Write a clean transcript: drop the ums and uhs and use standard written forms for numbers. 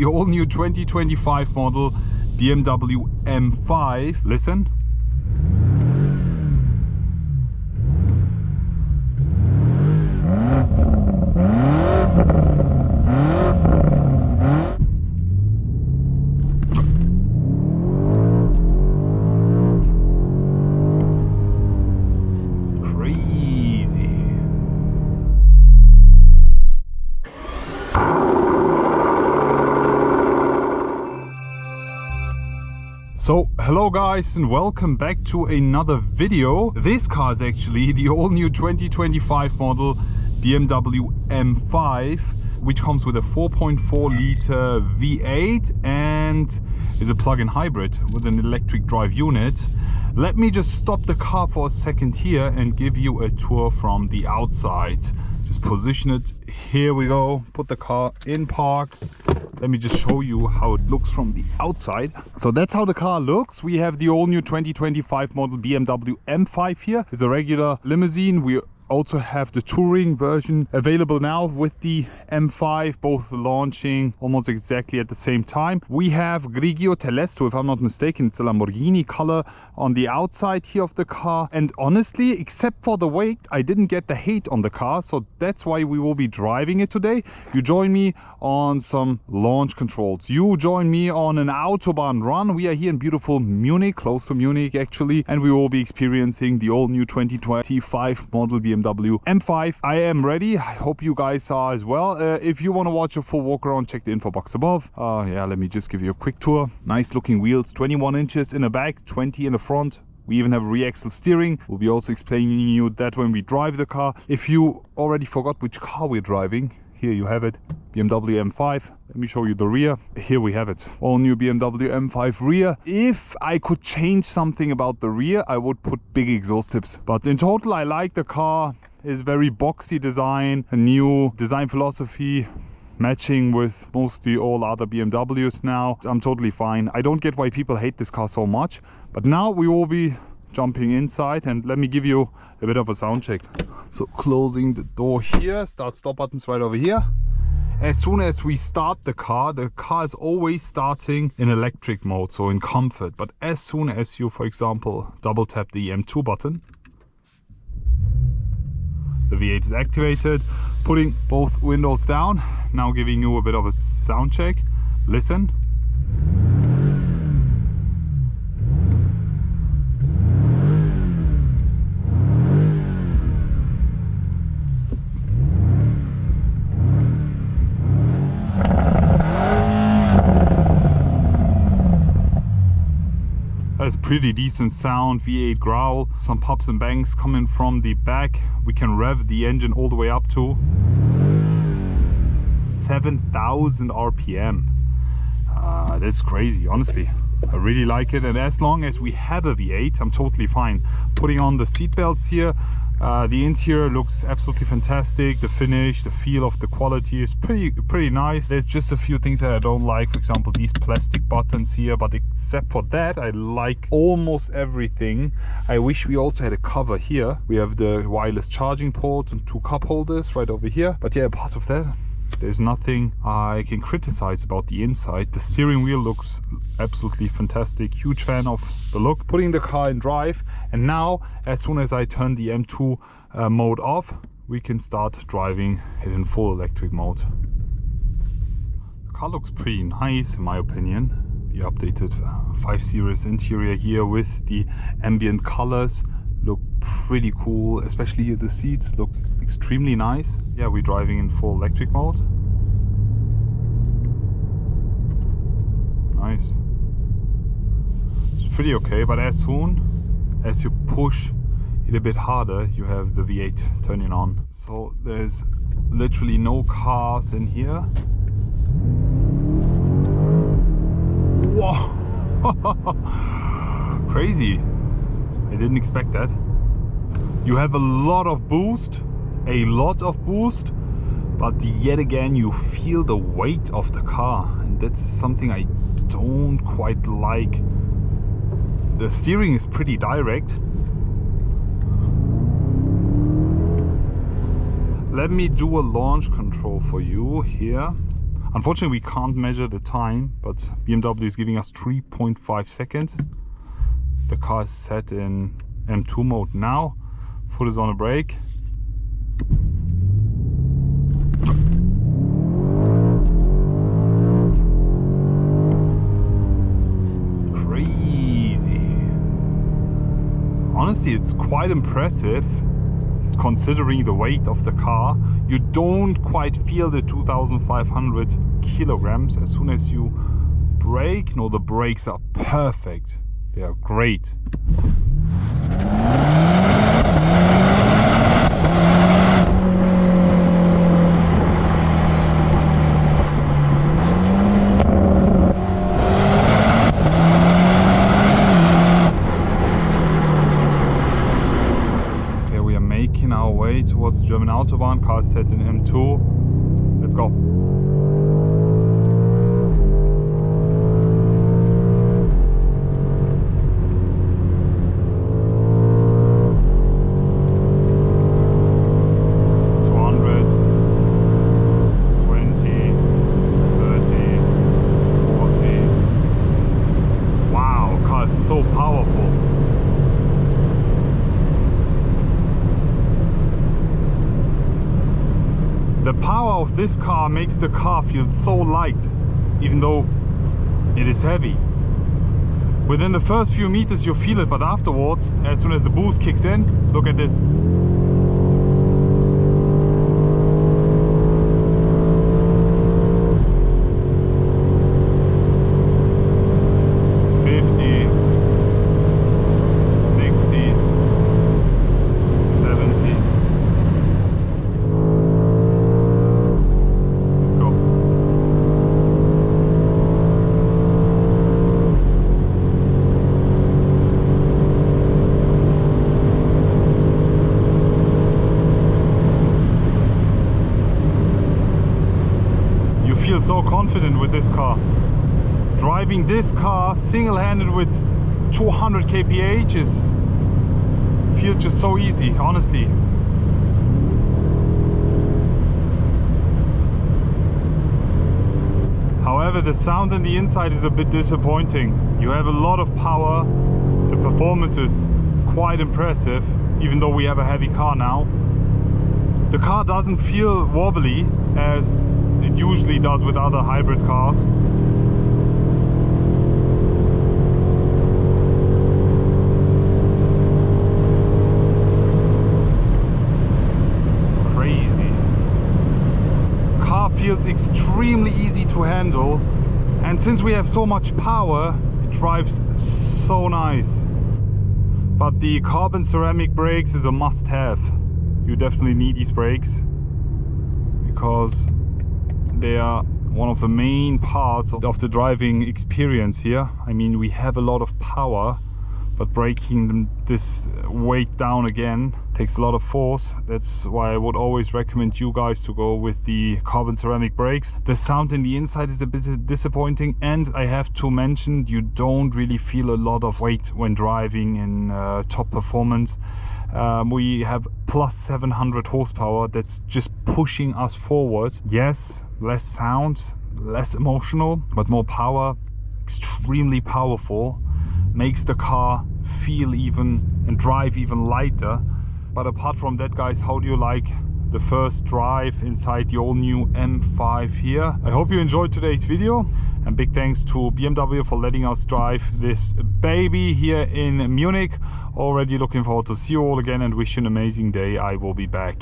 the all-new 2025 model BMW M5. Listen. So hello guys and welcome back to another video. This car is actually the all-new 2025 model BMW M5, which comes with a 4.4 liter V8 and is a plug-in hybrid with an electric drive unit. Let me just stop the car for a second here and give you a tour from the outside. Just position it. Here we go. Put the car in park. Let me just show you how it looks from the outside. So that's how the car looks. We have the all-new 2025 model BMW M5 here. It's a regular limousine. We also have the touring version available now with the M5, both launching almost exactly at the same time. We have Grigio Telesto, if I'm not mistaken. It's a Lamborghini color on the outside here of the car. And honestly, except for the weight, I didn't get the height on the car, so that's why we will be driving it today. You join me on some launch controls. You join me on an Autobahn run. We are here in beautiful Munich, close to Munich actually, and we will be experiencing the all-new 2025 model BMW M5. I am ready. I hope you guys are as well. If you want to watch a full walk around, check the info box above. Yeah, let me just give you a quick tour. Nice looking wheels, 21 inches in the back, 20 in the front. We even have re-axle steering. We'll be also explaining you that when we drive the car. If you already forgot which car we're driving, here you have it, BMW M5. Let me show you the rear. Here we have it, all new BMW M5 rear. If I could change something about the rear, I would put big exhaust tips. But in total, I like the car. It's very boxy design, a new design philosophy, matching with mostly all other BMWs now. I'm totally fine. I don't get why people hate this car so much. But now we will be jumping inside and let me give you a bit of a sound check. So closing the door here, start stop buttons right over here. As soon as we start the car is always starting in electric mode, so in comfort. But as soon as you, for example, double tap the M2 button, the V8 is activated. Putting both windows down, now giving you a bit of a sound check. Listen. That's pretty decent sound, V8 growl, some pops and bangs coming from the back. We can rev the engine all the way up to 7,000 RPM. That's crazy, honestly. I really like it, and as long as we have a V8, I'm totally fine. Putting on the seat belts here. The interior looks absolutely fantastic. The finish, the feel of the quality is pretty nice. There's just a few things that I don't like, for example these plastic buttons here, but except for that I like almost everything. I wish we also had a cover here. We have the wireless charging port and 2 cup holders right over here, but yeah, apart of that there's nothing I can criticize about the inside. The steering wheel looks absolutely fantastic. Huge fan of the look. Putting the car in drive, and now as soon as I turn the M2 mode off, we can start driving it in full electric mode. The car looks pretty nice in my opinion. The updated 5 Series interior here with the ambient colors look pretty cool, especially the seats look extremely nice. Yeah, we're driving in full electric mode. Nice. It's pretty okay, but as soon as you push it a bit harder, you have the V8 turning on. So there's literally no cars in here. Whoa! Crazy. I didn't expect that. You have a lot of boost, but yet again you feel the weight of the car, and that's something I don't quite like. The steering is pretty direct. Let me do a launch control for you here. Unfortunately, we can't measure the time, but BMW is giving us 3.5 seconds. The car is set in M2 mode now. Foot is on the brake. Crazy. Honestly, it's quite impressive considering the weight of the car. You don't quite feel the 2,500 kilograms as soon as you brake. No, the brakes are perfect. They are great. Okay, we are making our way towards German Autobahn. Car set in M2. Let's go. So powerful. The power of this car makes the car feel so light, even though it is heavy. Within the first few meters you feel it, but afterwards, as soon as the boost kicks in, look at this. Feel so confident with this car. Driving this car single-handed with 200 kph feels just so easy, honestly. However, the sound in the inside is a bit disappointing. You have a lot of power, the performance is quite impressive, even though we have a heavy car now. The car doesn't feel wobbly as it usually does with other hybrid cars. Crazy. Car feels extremely easy to handle, and since we have so much power, it drives so nice. But the carbon ceramic brakes is a must-have. You definitely need these brakes because they are one of the main parts of the driving experience here. I mean, we have a lot of power, but braking this weight down again takes a lot of force. That's why I would always recommend you guys to go with the carbon ceramic brakes. The sound in the inside is a bit disappointing, and I have to mention, you don't really feel a lot of weight when driving in top performance. We have plus 700 horsepower that's just pushing us forward. Yes, less sound, less emotional, but more power, extremely powerful, makes the car feel even and drive even lighter. But apart from that, guys, how do you like the first drive inside the all new M5 here? I hope you enjoyed today's video, and big thanks to BMW for letting us drive this baby here in Munich. Already looking forward to see you all again and wish you an amazing day. I will be back.